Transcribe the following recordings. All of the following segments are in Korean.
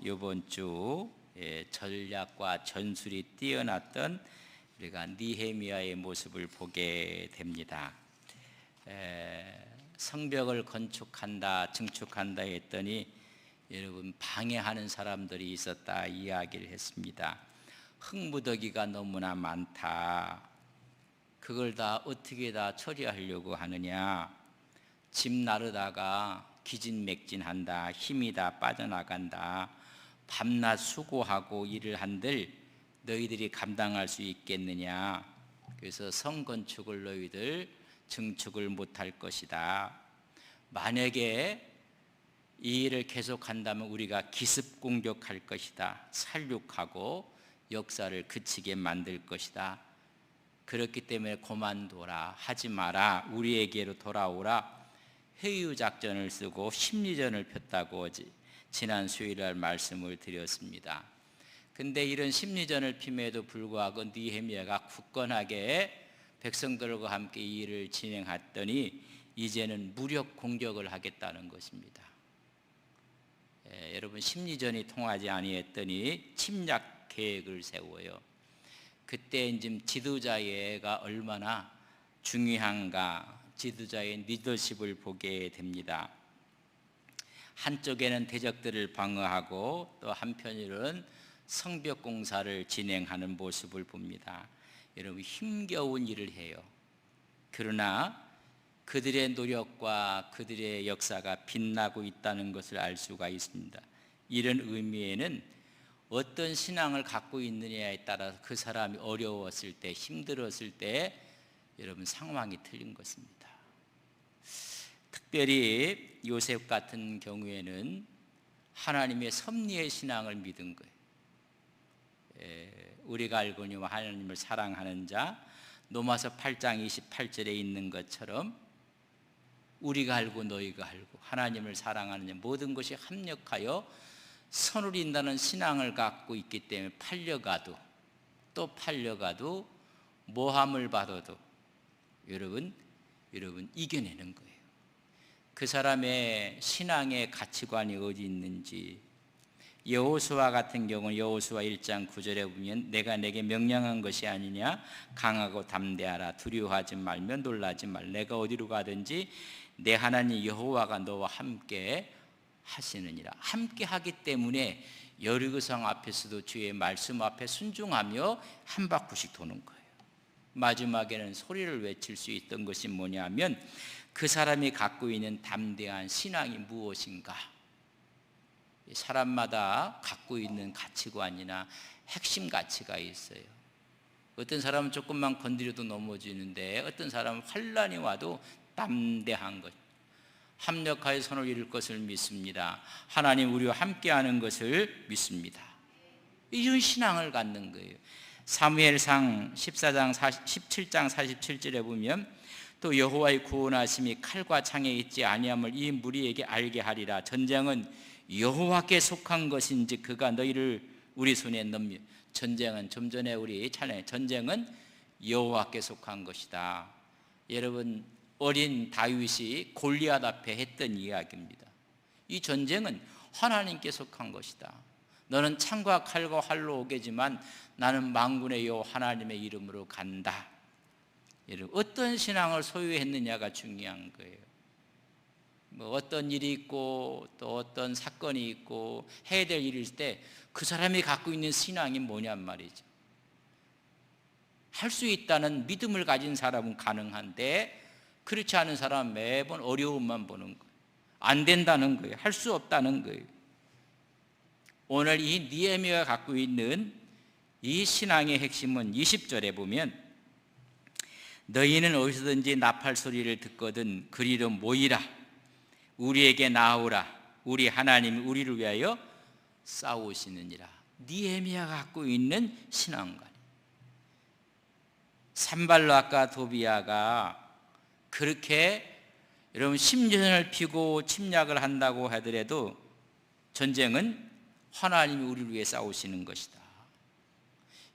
이번 주 전략과 전술이 뛰어났던 우리가 느헤미야의 모습을 보게 됩니다. 성벽을 건축한다, 증축한다 했더니 여러분 방해하는 사람들이 있었다 이야기를 했습니다. 흙무더기가 너무나 많다. 그걸 다 어떻게 다 처리하려고 하느냐. 집 나르다가 기진맥진한다. 힘이 다 빠져나간다. 밤낮 수고하고 일을 한들 너희들이 감당할 수 있겠느냐. 그래서 성 건축을 너희들 증축을 못할 것이다. 만약에 이 일을 계속한다면 우리가 기습 공격할 것이다. 살육하고 역사를 그치게 만들 것이다. 그렇기 때문에 그만둬라. 하지 마라. 우리에게로 돌아오라. 회유 작전을 쓰고 심리전을 폈다고 지난 수요일날 말씀을 드렸습니다. 근데 이런 심리전을 핌에도 불구하고 느헤미야가 굳건하게 백성들과 함께 이 일을 진행했더니 이제는 무력 공격을 하겠다는 것입니다. 여러분 심리전이 통하지 아니했더니 침략 계획을 세워요. 그때 지금 지도자가 얼마나 중요한가, 지도자의 리더십을 보게 됩니다. 한쪽에는 대적들을 방어하고 또 한편으로는 성벽 공사를 진행하는 모습을 봅니다. 여러분 힘겨운 일을 해요. 그러나 그들의 노력과 그들의 역사가 빛나고 있다는 것을 알 수가 있습니다. 이런 의미에는 어떤 신앙을 갖고 있느냐에 따라서 그 사람이 어려웠을 때, 힘들었을 때 여러분 상황이 틀린 것입니다. 특별히 요셉 같은 경우에는 하나님의 섭리의 신앙을 믿은 거예요. 우리가 알거니와 하나님을 사랑하는 자, 로마서 8장 28절에 있는 것처럼 우리가 알고 너희가 알고 하나님을 사랑하는 모든 것이 합력하여 선을 이룬다는 신앙을 갖고 있기 때문에 팔려가도 모함을 받아도 여러분 이겨내는 거예요. 그 사람의 신앙의 가치관이 어디 있는지. 여호수아 같은 경우는 여호수아 1장 9절에 보면 내가 내게 명령한 것이 아니냐. 강하고 담대하라. 두려워하지 말며 놀라지 말. 내가 어디로 가든지 내 하나님 여호와가 너와 함께 하시느니라. 함께 하기 때문에 여리고성 앞에서도 주의 말씀 앞에 순종하며 한 바퀴씩 도는 거예요. 마지막에는 소리를 외칠 수 있던 것이 뭐냐면 그 사람이 갖고 있는 담대한 신앙이 무엇인가. 사람마다 갖고 있는 가치관이나 핵심 가치가 있어요. 어떤 사람은 조금만 건드려도 넘어지는데 어떤 사람은 환난이 와도 담대한 것, 합력하여 선을 이룰 것을 믿습니다. 하나님 우리와 함께하는 것을 믿습니다. 이런 신앙을 갖는 거예요. 사무엘상 17장 47절에 보면 또 여호와의 구원하심이 칼과 창에 있지 아니함을 이 무리에게 알게 하리라. 전쟁은 여호와께 속한 것인지 그가 너희를 우리 손에 넘겨. 전쟁은 좀 전에 우리 찬양에 전쟁은 여호와께 속한 것이다. 여러분 어린 다윗이 골리앗 앞에 했던 이야기입니다. 이 전쟁은 하나님께 속한 것이다. 너는 창과 칼과 활로 오겠지만 나는 만군의 여호와 하나님의 이름으로 간다. 여러분 어떤 신앙을 소유했느냐가 중요한 거예요. 뭐 어떤 일이 있고 또 어떤 사건이 있고 해야 될 일이 있을 때 그 사람이 갖고 있는 신앙이 뭐냔 말이죠. 할 수 있다는 믿음을 가진 사람은 가능한데 그렇지 않은 사람은 매번 어려움만 보는 거예요. 안 된다는 거예요. 할 수 없다는 거예요. 오늘 이 느헤미야가 갖고 있는 이 신앙의 핵심은 20절에 보면 너희는 어디서든지 나팔 소리를 듣거든 그리로 모이라. 우리에게 나오라. 우리 하나님이 우리를 위하여 싸우시느니라. 느헤미야가 갖고 있는 신앙관. 산발락과 도비야가 그렇게 여러분 심전을 피고 침략을 한다고 하더라도 전쟁은 하나님이 우리를 위해 싸우시는 것이다.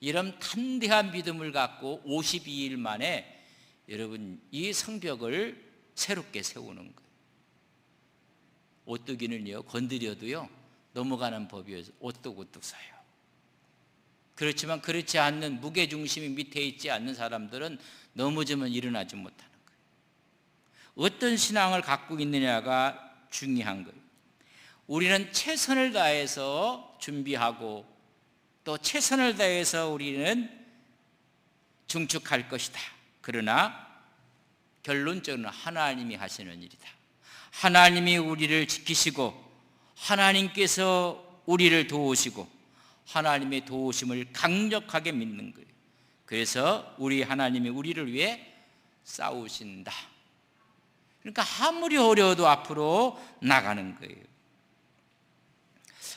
이런 탄대한 믿음을 갖고 52일 만에 여러분 이 성벽을 새롭게 세우는 거예요. 오뚜기는요 건드려도요 넘어가는 법이어서 오뚝오뚝 서요. 그렇지만 그렇지 않는 무게중심이 밑에 있지 않는 사람들은 넘어지면 일어나지 못하는 거예요. 어떤 신앙을 갖고 있느냐가 중요한 거예요. 우리는 최선을 다해서 준비하고 또 최선을 다해서 우리는 증축할 것이다. 그러나 결론적으로는 하나님이 하시는 일이다. 하나님이 우리를 지키시고 하나님께서 우리를 도우시고 하나님의 도우심을 강력하게 믿는 거예요. 그래서 우리 하나님이 우리를 위해 싸우신다. 그러니까 아무리 어려워도 앞으로 나가는 거예요.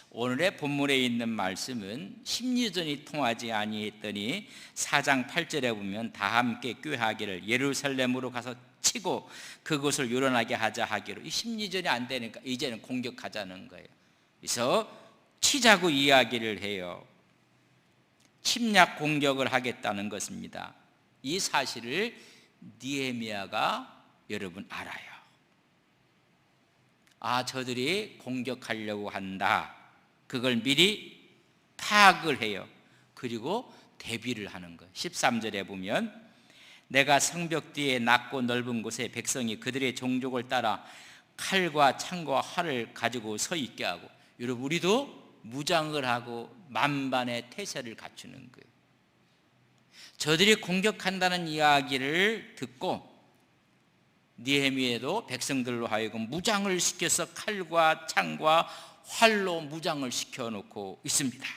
오늘의 본문에 있는 말씀은 심리전이 통하지 아니했더니 4장 8절에 보면 다 함께 꾀하기를 예루살렘으로 가서 치고 그곳을 요란하게 하자 하기로, 이 심리전이 안 되니까 이제는 공격하자는 거예요. 그래서 치자고 이야기를 해요. 침략 공격을 하겠다는 것입니다. 이 사실을 느헤미야가 여러분 알아요. 아, 저들이 공격하려고 한다. 그걸 미리 파악을 해요. 그리고 대비를 하는 거예요. 13절에 보면 내가 성벽 뒤에 낮고 넓은 곳에 백성이 그들의 종족을 따라 칼과 창과 활을 가지고 서 있게 하고, 여러분 우리도 무장을 하고 만반의 태세를 갖추는 거예요. 저들이 공격한다는 이야기를 듣고 느헤미야도 백성들로 하여금 무장을 시켜서 칼과 창과 활로 무장을 시켜놓고 있습니다.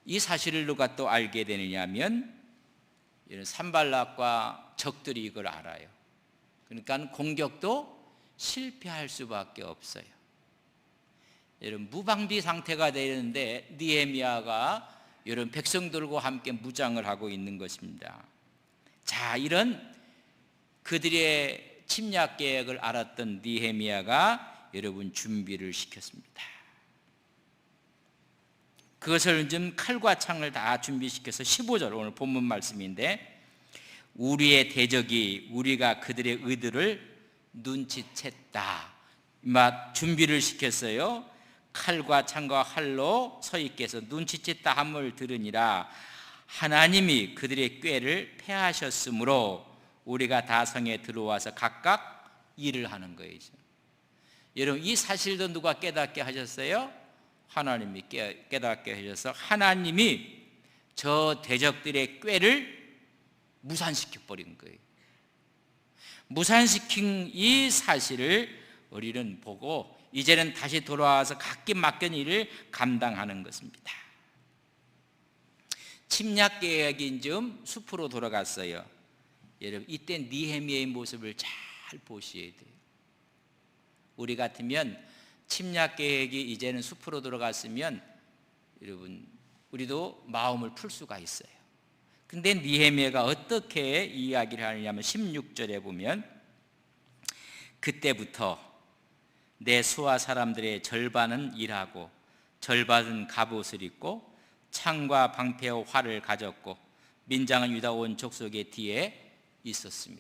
이 사실을 누가 또 알게 되느냐 하면 산발락과 적들이 이걸 알아요. 그러니까 공격도 실패할 수밖에 없어요. 여러분 무방비 상태가 되는데 느헤미야가 여러분 백성들과 함께 무장을 하고 있는 것입니다. 자, 이런 그들의 침략 계획을 알았던 느헤미야가 여러분 준비를 시켰습니다. 그것을 좀 칼과 창을 다 준비시켜서 15절 오늘 본문 말씀인데, 우리의 대적이 우리가 그들의 의도를 눈치챘다. 준비를 시켰어요. 칼과 창과 활로 서 있게 해서 눈치챘다 함을 들으니라. 하나님이 그들의 꾀를 패하셨으므로 우리가 다 성에 들어와서 각각 일을 하는 거예요. 여러분 이 사실도 누가 깨닫게 하셨어요? 하나님이 깨닫게 하셔서 하나님이 저 대적들의 꾀를 무산시켜 버린 거예요. 무산시킨 이 사실을 우리는 보고 이제는 다시 돌아와서 각기 맡긴 일을 감당하는 것입니다. 침략 계획이 좀 숲으로 돌아갔어요. 여러분 이때 느헤미야의 모습을 잘 보셔야 돼요. 우리 같으면 침략 계획이 이제는 숲으로 들어갔으면 여러분 우리도 마음을 풀 수가 있어요. 근데 느헤미야가 어떻게 이야기를 하느냐면 16절에 보면 그때부터 내 수하 사람들의 절반은 일하고 절반은 갑옷을 입고 창과 방패와 활을 가졌고 민장은 유다 온 족속의 뒤에 있었으며,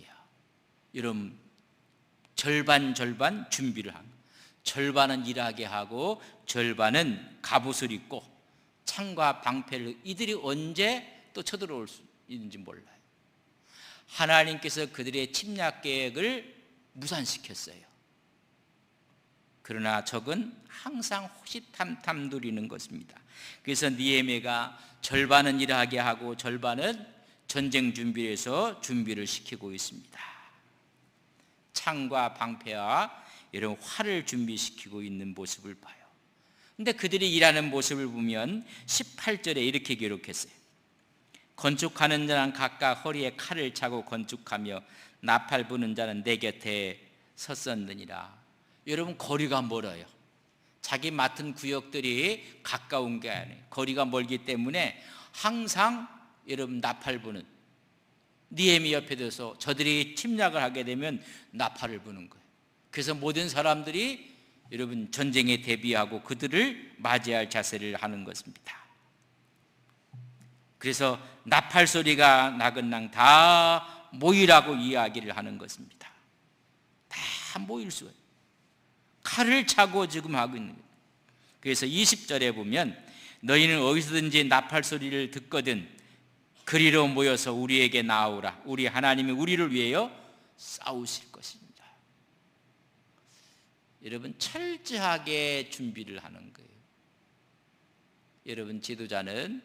여러분 절반 준비를 합니다. 절반은 일하게 하고 절반은 갑옷을 입고 창과 방패를, 이들이 언제 또 쳐들어올 수 있는지 몰라요. 하나님께서 그들의 침략 계획을 무산시켰어요. 그러나 적은 항상 호시탐탐 누리는 것입니다. 그래서 느헤미야가 절반은 일하게 하고 절반은 전쟁 준비를 해서 준비를 시키고 있습니다. 창과 방패와 이런 활을 준비시키고 있는 모습을 봐요. 근데 그들이 일하는 모습을 보면 18절에 이렇게 기록했어요. 건축하는 자는 각각 허리에 칼을 차고 건축하며 나팔 부는 자는 내 곁에 섰었느니라. 여러분 거리가 멀어요. 자기 맡은 구역들이 가까운 게 아니에요. 거리가 멀기 때문에 항상 여러분 나팔 부는, 느헤미야 옆에 대해서 저들이 침략을 하게 되면 나팔을 부는 거예요. 그래서 모든 사람들이 여러분 전쟁에 대비하고 그들을 맞이할 자세를 하는 것입니다. 그래서 나팔 소리가 나건낭 다 모이라고 이야기를 하는 것입니다. 다 모일 수가 있어요. 칼을 차고 지금 하고 있는 거예요. 그래서 20절에 보면 너희는 어디서든지 나팔 소리를 듣거든 그리로 모여서 우리에게 나오라. 우리 하나님이 우리를 위하여 싸우실 것입니다. 여러분, 철저하게 준비를 하는 거예요. 여러분, 지도자는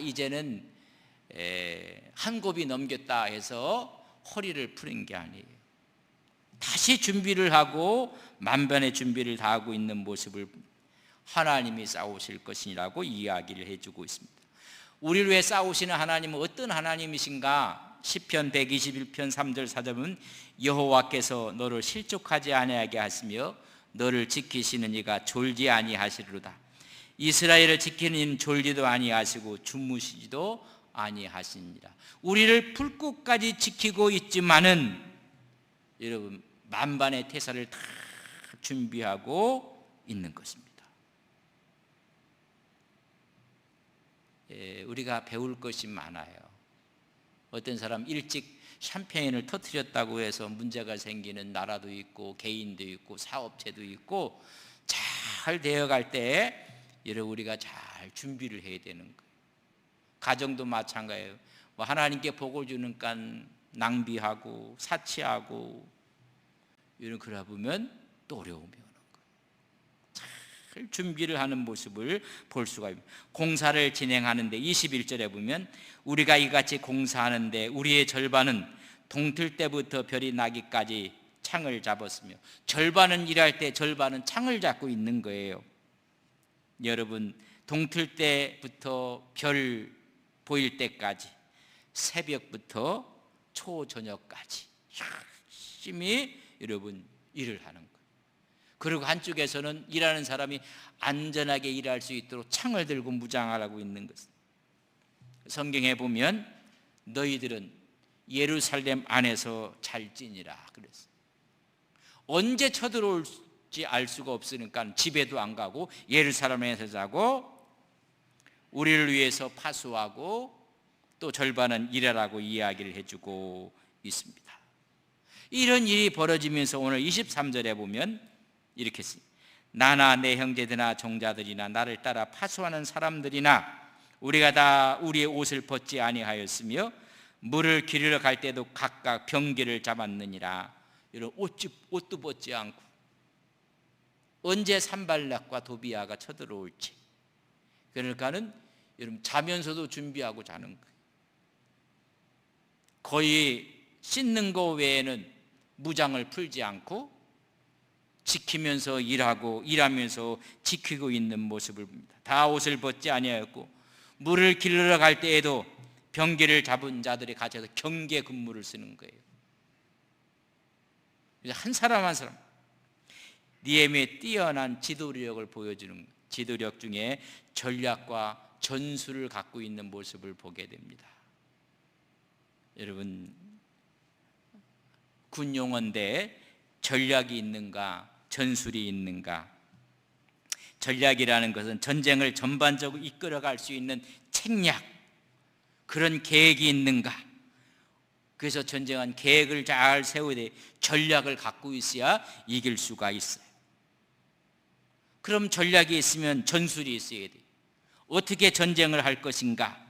이제는 한 곱이 넘겼다 해서 허리를 푸는 게 아니에요. 다시 준비를 하고 만반의 준비를 다하고 있는 모습을 하나님이 싸우실 것이라고 이야기를 해주고 있습니다. 우리를 위해 싸우시는 하나님은 어떤 하나님이신가? 시편 121편 3절 4절은 여호와께서 너를 실족하지 아니하게 하시며 너를 지키시는 이가 졸지 아니하시리로다. 이스라엘을 지키는 이는 졸지도 아니하시고 주무시지도 아니하시니라. 우리를 풀끝까지 지키고 있지만은 여러분, 만반의 태세를 다 준비하고 있는 것입니다. 우리가 배울 것이 많아요. 어떤 사람 일찍 샴페인을 터뜨렸다고 해서 문제가 생기는 나라도 있고 개인도 있고 사업체도 있고, 잘 되어갈 때 여러분, 우리가 잘 준비를 해야 되는 거예요. 가정도 마찬가지예요. 하나님께 복을 주니까 낭비하고 사치하고 이런, 그러다 보면 또 어려움이 오는 거예요. 잘 준비를 하는 모습을 볼 수가 있습니다. 공사를 진행하는데 21절에 보면 우리가 이같이 공사하는데 우리의 절반은 동틀 때부터 별이 나기까지 창을 잡았으며, 절반은 일할 때 절반은 창을 잡고 있는 거예요. 여러분, 동틀 때부터 별 보일 때까지, 새벽부터 초저녁까지 열심히 여러분 일을 하는 거예요. 그리고 한쪽에서는 일하는 사람이 안전하게 일할 수 있도록 창을 들고 무장하라고 있는 것입니다. 성경에 보면 너희들은 예루살렘 안에서 잘 지니라 그랬어요. 언제 쳐들어올지 알 수가 없으니까 집에도 안 가고 예루살렘에서 자고, 우리를 위해서 파수하고 또 절반은 일하라고 이야기를 해주고 있습니다. 이런 일이 벌어지면서 오늘 23절에 보면 이렇게 씁니다. 나나 내 형제들이나 종자들이나 나를 따라 파수하는 사람들이나 우리가 다 우리의 옷을 벗지 아니하였으며 물을 기르러 갈 때도 각각 병기를 잡았느니라. 이런 옷도 벗지 않고 언제 산발락과 도비아가 쳐들어올지, 그러니까는 여러분 자면서도 준비하고 자는 거예요. 거의 씻는 거 외에는 무장을 풀지 않고 지키면서 일하고 일하면서 지키고 있는 모습을 봅니다. 다 옷을 벗지 아니하였고 물을 기르러 갈 때에도 병기를 잡은 자들이 갇혀서 경계 근무를 쓰는 거예요. 한 사람 한 사람 니에미의 뛰어난 지도력을 보여주는, 지도력 중에 전략과 전술을 갖고 있는 모습을 보게 됩니다. 여러분, 군용어인데 전략이 있는가, 전술이 있는가? 전략이라는 것은 전쟁을 전반적으로 이끌어갈 수 있는 책략, 그런 계획이 있는가? 그래서 전쟁은 계획을 잘 세워야 돼. 전략을 갖고 있어야 이길 수가 있어요. 그럼 전략이 있으면 전술이 있어야 돼. 어떻게 전쟁을 할 것인가?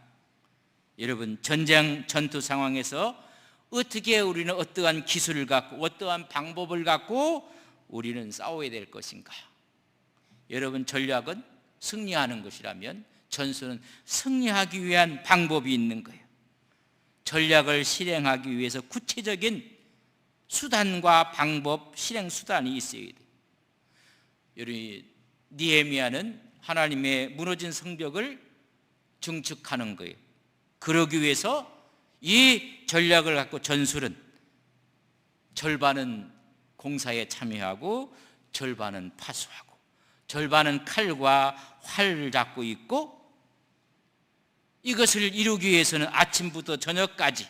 여러분, 전쟁 전투 상황에서 어떻게 우리는 어떠한 기술을 갖고 어떠한 방법을 갖고 우리는 싸워야 될 것인가? 여러분, 전략은 승리하는 것이라면 전술은 승리하기 위한 방법이 있는 거예요. 전략을 실행하기 위해서 구체적인 수단과 방법, 실행 수단이 있어야 돼요. 여러분, 느헤미야는 하나님의 무너진 성벽을 증축하는 거예요. 그러기 위해서 이 전략을 갖고 전술은 절반은 공사에 참여하고 절반은 파수하고 절반은 칼과 활을 잡고 있고, 이것을 이루기 위해서는 아침부터 저녁까지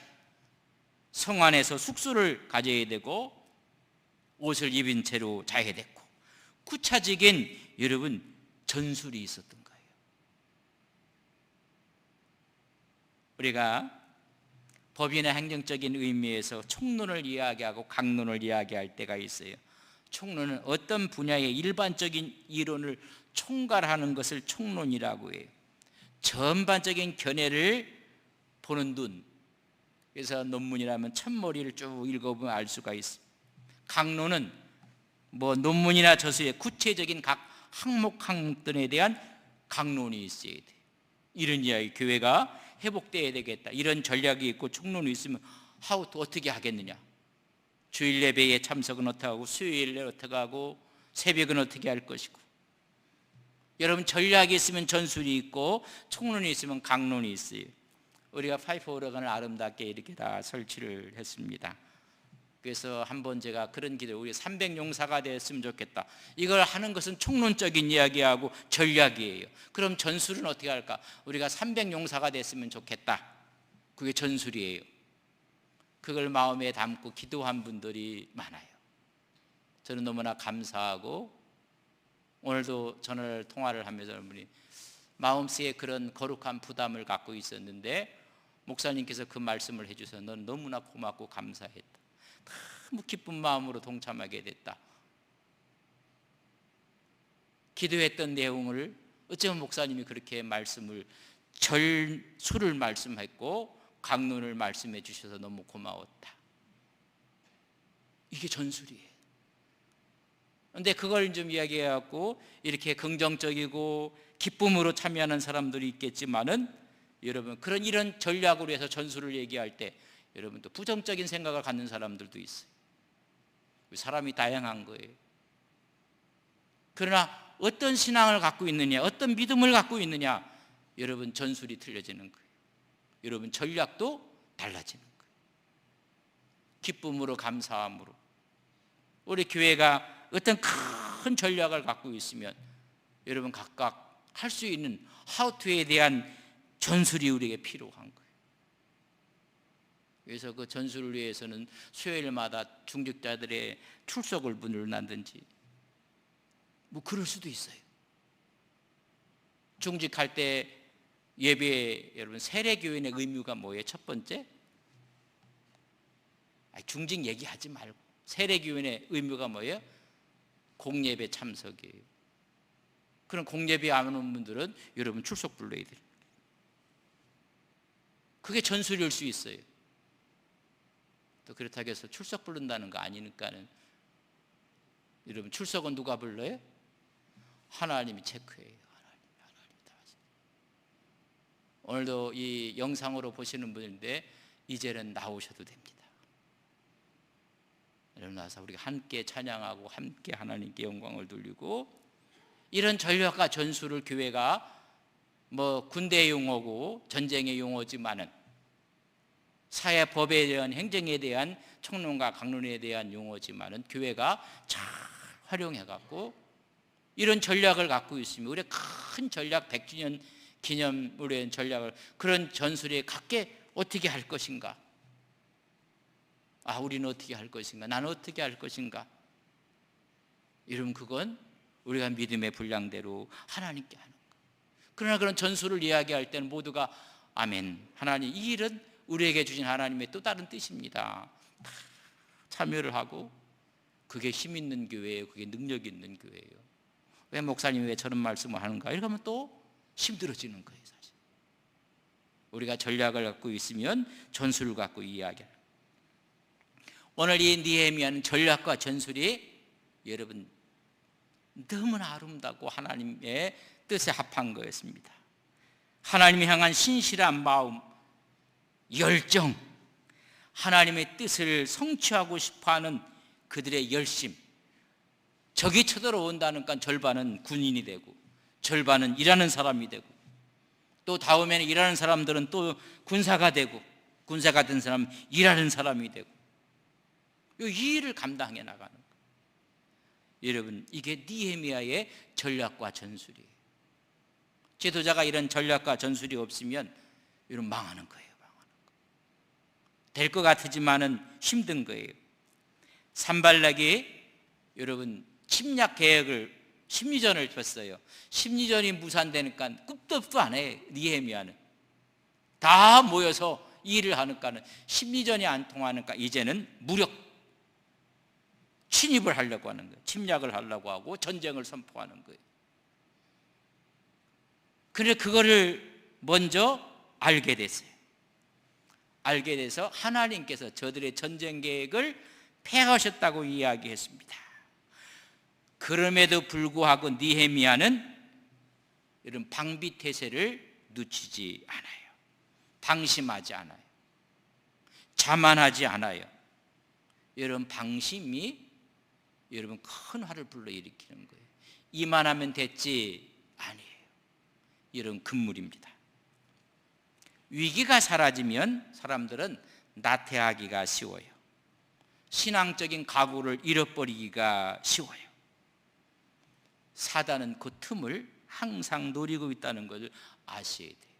성 안에서 숙소를 가져야 되고 옷을 입은 채로 자야 됐고, 구체적인 여러분 전술이 있었던 거예요. 우리가 법이나 행정적인 의미에서 총론을 이야기하고 강론을 이야기할 때가 있어요. 총론은 어떤 분야의 일반적인 이론을 총괄하는 것을 총론이라고 해요. 전반적인 견해를 보는 눈. 그래서 논문이라면 첫머리를 쭉 읽어보면 알 수가 있습니다. 강론은 논문이나 저서의 구체적인 각 항목들에 대한 강론이 있어야 돼. 이런 이야기, 교회가 회복되어야 되겠다, 이런 전략이 있고 총론이 있으면 어떻게 하겠느냐. 주일 예배에 참석은 어떻게 하고, 수요일에 어떻게 하고, 새벽은 어떻게 할 것이고. 여러분, 전략이 있으면 전술이 있고 총론이 있으면 강론이 있어요. 우리가 파이프 오르간을 아름답게 이렇게 다 설치를 했습니다. 그래서 한번 제가 그런 기도, 우리 300용사가 됐으면 좋겠다. 이걸 하는 것은 총론적인 이야기하고 전략이에요. 그럼 전술은 어떻게 할까? 우리가 300용사가 됐으면 좋겠다. 그게 전술이에요. 그걸 마음에 담고 기도한 분들이 많아요. 저는 너무나 감사하고, 오늘도 전화를 통화를 하면서 여러분이 마음속에 그런 거룩한 부담을 갖고 있었는데 목사님께서 그 말씀을 해주셔서 넌 너무나 고맙고 감사했다. 너무 기쁜 마음으로 동참하게 됐다. 기도했던 내용을 어쩌면 목사님이 그렇게 말씀을 전술을 말씀했고 강론을 말씀해 주셔서 너무 고마웠다. 이게 전술이에요. 그런데 그걸 좀 이야기해갖고 이렇게 긍정적이고 기쁨으로 참여하는 사람들이 있겠지만은, 여러분, 이런 전략으로 해서 전술을 얘기할 때 여러분 또 부정적인 생각을 갖는 사람들도 있어요. 사람이 다양한 거예요. 그러나 어떤 신앙을 갖고 있느냐, 어떤 믿음을 갖고 있느냐, 여러분 전술이 틀려지는 거예요. 여러분 전략도 달라지는 거예요. 기쁨으로, 감사함으로. 우리 교회가 어떤 큰 전략을 갖고 있으면 여러분 각각 할 수 있는 하우투에 대한 전술이 우리에게 필요한 거예요. 그래서 그 전술을 위해서는 수요일마다 중직자들의 출석을 늘린다든지 그럴 수도 있어요. 중직할 때 예배, 여러분 세례교인의 의무가 뭐예요? 첫 번째, 중직 얘기하지 말고 세례교인의 의무가 뭐예요? 공예배 참석이에요. 그럼 공예배 안 오는 분들은 여러분 출석 불러야 돼요. 그게 전술일 수 있어요. 또 그렇다고 해서 출석 부른다는 거 아니니까는, 여러분 출석은 누가 불러요? 하나님이 체크해요. 하나님이 다 하세요. 오늘도 이 영상으로 보시는 분인데 이제는 나오셔도 됩니다. 여러분 나와서 우리가 함께 찬양하고 함께 하나님께 영광을 돌리고, 이런 전략과 전술을 교회가 군대 용어고 전쟁의 용어지만은 사회법에 대한, 행정에 대한 총론과 강론에 대한 용어지만은 교회가 잘 활용해갖고 이런 전략을 갖고 있으면 우리 큰 전략 100주년 기념으로 한 전략을, 그런 전술에 갖게 어떻게 할 것인가? 우리는 어떻게 할 것인가? 나는 어떻게 할 것인가? 여러분 그건 우리가 믿음의 분량대로 하나님께 하는 거. 그러나 그런 전술을 이야기할 때는 모두가 아멘, 하나님, 이 일은 우리에게 주신 하나님의 또 다른 뜻입니다. 참여를 하고, 그게 힘 있는 교회예요. 그게 능력 있는 교회예요. 왜 목사님이 왜 저런 말씀을 하는가? 이렇게 하면 또 힘들어지는 거예요. 사실 우리가 전략을 갖고 있으면 전술을 갖고 이야기하는. 오늘 이 느헤미야는 전략과 전술이 여러분 너무나 아름답고 하나님의 뜻에 합한 거였습니다. 하나님을 향한 신실한 마음, 열정, 하나님의 뜻을 성취하고 싶어하는 그들의 열심. 적이 쳐들어온다니까 절반은 군인이 되고 절반은 일하는 사람이 되고, 또 다음에는 일하는 사람들은 또 군사가 되고, 군사가 된 사람은 일하는 사람이 되고, 이 일을 감당해 나가는 거예요. 여러분 이게 느헤미야의 전략과 전술이에요. 지도자가 이런 전략과 전술이 없으면 여러분 망하는 거예요. 될 것 같지만은 힘든 거예요. 산발락이 여러분 침략 계획을, 심리전을 폈어요. 심리전이 무산되니까 굽덥도 안 해. 느헤미야는 다 모여서 일을 하니까는 심리전이 안 통하니까 이제는 무력, 침입을 하려고 하는 거예요. 침략을 하려고 하고 전쟁을 선포하는 거예요. 그런데 그거를 먼저 알게 됐어요. 알게 돼서 하나님께서 저들의 전쟁 계획을 폐하셨다고 이야기했습니다. 그럼에도 불구하고 느헤미야는 이런 방비태세를 늦추지 않아요. 방심하지 않아요. 자만하지 않아요. 이런 방심이 여러분 큰 화를 불러일으키는 거예요. 이만하면 됐지 아니에요. 이런 금물입니다. 위기가 사라지면 사람들은 나태하기가 쉬워요. 신앙적인 각오를 잃어버리기가 쉬워요. 사단은 그 틈을 항상 노리고 있다는 것을 아셔야 돼요.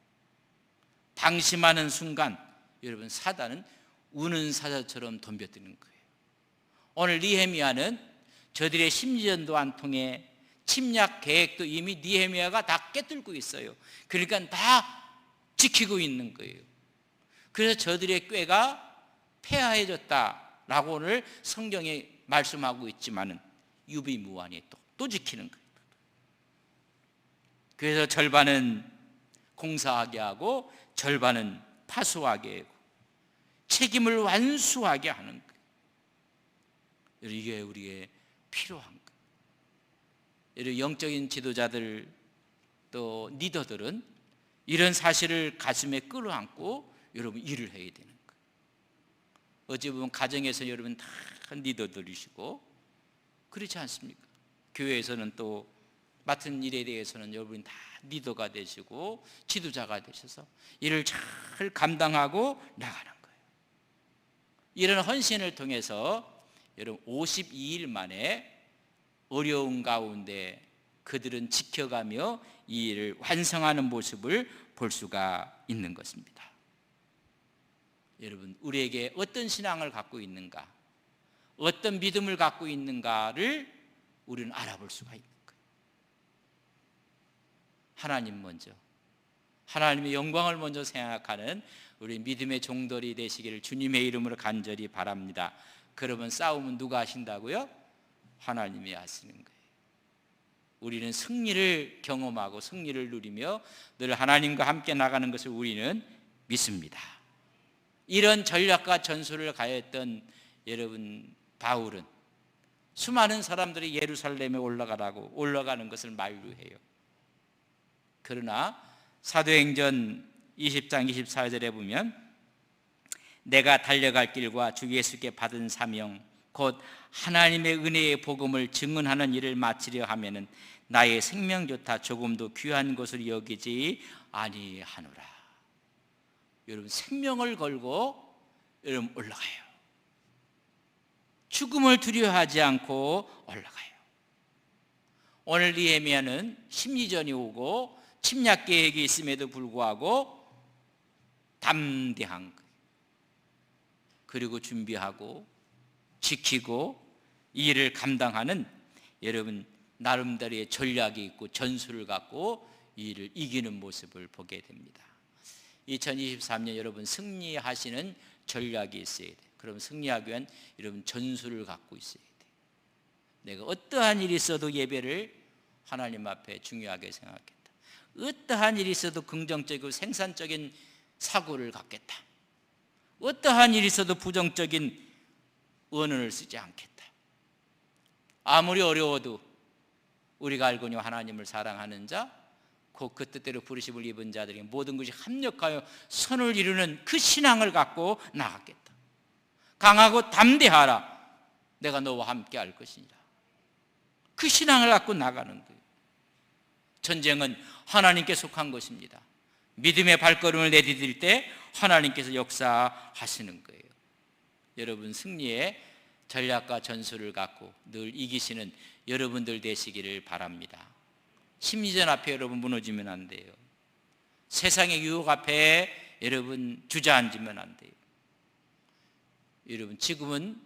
방심하는 순간 여러분 사단은 우는 사자처럼 덤벼드는 거예요. 오늘 느헤미야는 저들의 심리전도 안 통해 침략 계획도 이미 느헤미야가 다 깨뚫고 있어요. 그러니까 다 지키고 있는 거예요. 그래서 저들의 꾀가 폐하해졌다라고 오늘 성경에 말씀하고 있지만은 유비무환이 또 지키는 거예요. 그래서 절반은 공사하게 하고 절반은 파수하게 하고 책임을 완수하게 하는 거예요. 이게 우리에게 필요한 거예요. 이런 영적인 지도자들 또 리더들은 이런 사실을 가슴에 끌어안고 여러분 일을 해야 되는 거예요. 어찌 보면 가정에서 여러분 다 리더들이시고 그렇지 않습니까? 교회에서는 또 맡은 일에 대해서는 여러분이 다 리더가 되시고 지도자가 되셔서 일을 잘 감당하고 나가는 거예요. 이런 헌신을 통해서 여러분 52일 만에 어려운 가운데 그들은 지켜가며 이 일을 완성하는 모습을 볼 수가 있는 것입니다. 여러분 우리에게 어떤 신앙을 갖고 있는가, 어떤 믿음을 갖고 있는가를 우리는 알아볼 수가 있는 거예요. 하나님 먼저, 하나님의 영광을 먼저 생각하는 우리 믿음의 종들이 되시기를 주님의 이름으로 간절히 바랍니다. 그러면 싸움은 누가 하신다고요? 하나님이 하시는 거예요. 우리는 승리를 경험하고 승리를 누리며 늘 하나님과 함께 나가는 것을 우리는 믿습니다. 이런 전략과 전술을 가했던 여러분 바울은 수많은 사람들이 예루살렘에 올라가는 것을 만류해요. 그러나 사도행전 20장 24절에 보면 내가 달려갈 길과 주 예수께 받은 사명 곧 하나님의 은혜의 복음을 증언하는 일을 마치려 하면은 나의 생명조차 조금도 귀한 것을 여기지 아니하노라. 여러분 생명을 걸고 여러분 올라가요. 죽음을 두려워하지 않고 올라가요. 오늘 느헤미야는 심리전이 오고 침략 계획이 있음에도 불구하고 담대한 거예요. 그리고 준비하고 지키고 이 일을 감당하는 여러분 나름대로의 전략이 있고 전술을 갖고 이 일을 이기는 모습을 보게 됩니다. 2023년 여러분 승리하시는 전략이 있어야 돼요. 그럼 승리하기 위한 여러분 전술을 갖고 있어야 돼요. 내가 어떠한 일이 있어도 예배를 하나님 앞에 중요하게 생각했다. 어떠한 일이 있어도 긍정적이고 생산적인 사고를 갖겠다. 어떠한 일이 있어도 부정적인 언어를 쓰지 않겠다. 아무리 어려워도 우리가 알거니와 하나님을 사랑하는 자 곧 그 뜻대로 부르심을 입은 자들이 모든 것이 합력하여 선을 이루는 그 신앙을 갖고 나가겠다. 강하고 담대하라. 내가 너와 함께 할 것이니라. 그 신앙을 갖고 나가는 거예요. 전쟁은 하나님께 속한 것입니다. 믿음의 발걸음을 내디딜 때 하나님께서 역사하시는 거예요. 여러분 승리의 전략과 전술을 갖고 늘 이기시는 여러분들 되시기를 바랍니다. 심리전 앞에 여러분 무너지면 안 돼요. 세상의 유혹 앞에 여러분 주저앉으면 안 돼요. 여러분 지금은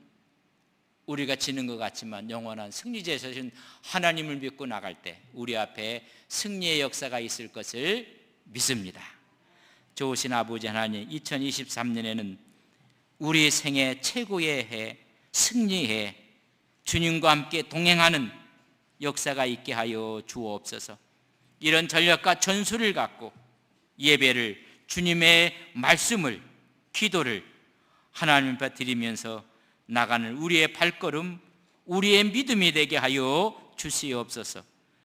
우리가 지는 것 같지만 영원한 승리자이신 하나님을 믿고 나갈 때 우리 앞에 승리의 역사가 있을 것을 믿습니다. 좋으신 아버지 하나님, 2023년에는 우리 생애 최고의 해, 승리해, 주님과 함께 동행하는 역사가 있게 하여 주옵소서. 이런 전략과 전술을 갖고 예배를, 주님의 말씀을, 기도를 하나님 앞에 드리면서 나가는 우리의 발걸음, 우리의 믿음이 되게 하여 주시옵소서.